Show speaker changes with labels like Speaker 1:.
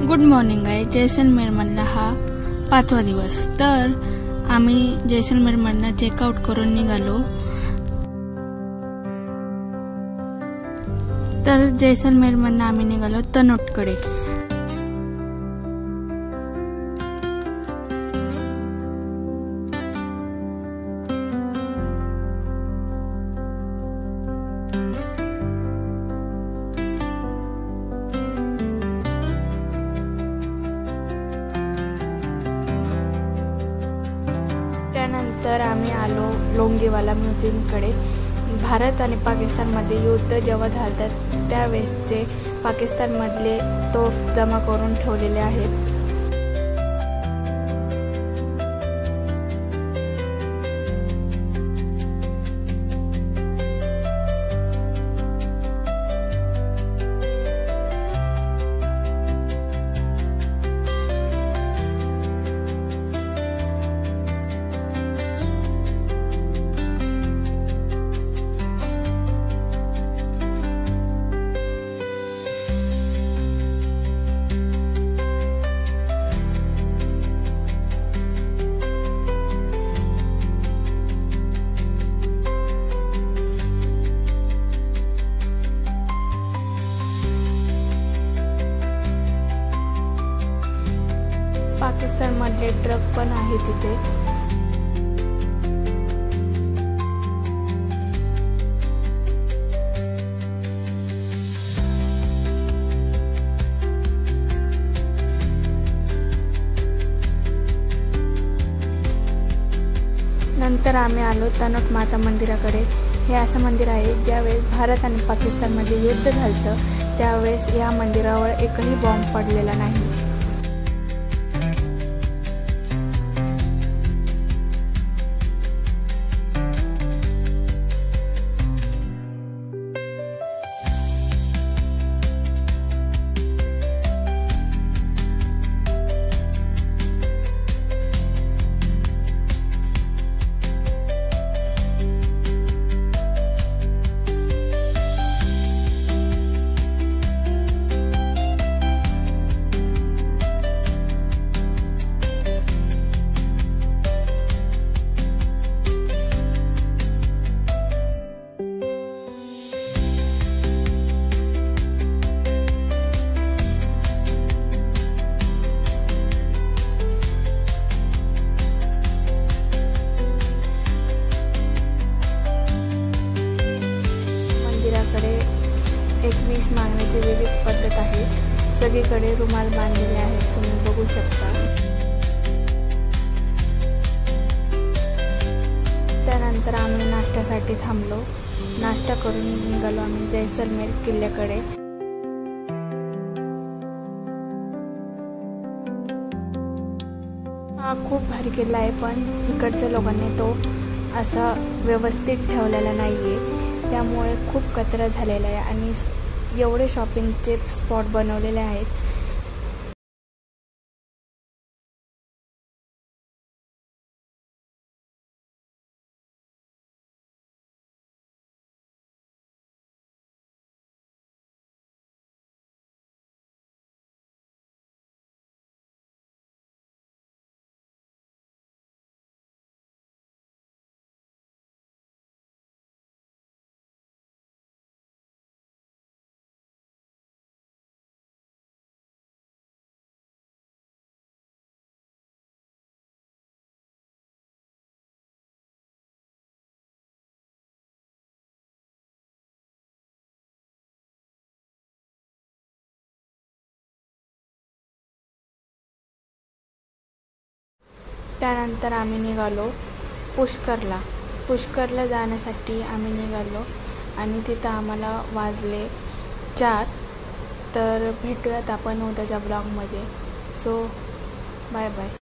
Speaker 1: Good morning आहे. जैसलमेरमधला हा 5वा दिवस. तर आम्ही जैसलमेरमधनं चेकआउट करून निघालो. तर जैसलमेरमधनं आम्ही निघालो तनोटकडे. त्यानंतर आम्ही आलो लोंगेवाला म्युझियमकडे. भारत आणि पाकिस्तानमध्ये युद्ध जेव्हा झालं त्यावेळेसचे पाकिस्तानमधले तोफ जमा करून ठेवलेले आहेत. पाकिस्तानमधले ट्रक पण आहे तिथे. नंतर आम्ही आलो तनोट माता मंदिराकडे. हे असं मंदिर आहे ज्यावेळेस भारत आणि पाकिस्तानमध्ये युद्ध झालं त्यावेळेस या मंदिरावर एकही बॉम्ब पडलेला नाही. एक विश मागण्याची वेगळी पद्धत आहे. सगळीकडे रुमाल बांधलेले आहेत, तुम्ही बघू शकता. त्यानंतर आम्ही नाश्त्यासाठी थांबलो. नाश्ता करून निघालो आम्ही जैसलमेर किल्ल्याकडे. हा खूप भारी किल्ला आहे, पण इकडच्या लोकांनी तो असा व्यवस्थित ठेवलेला नाही आहे. त्यामुळे खूप कचरा झालेला आहे आणि एवढे शॉपिंगचे स्पॉट बनवलेले आहेत. त्यानंतर आम्ही निघालो पुष्करला जाण्यासाठी आम्ही निघालो आणि तिथं आम्हाला वाजले 4. तर भेटूयात आपण उद्याच्या ब्लॉगमध्ये. So bye bye.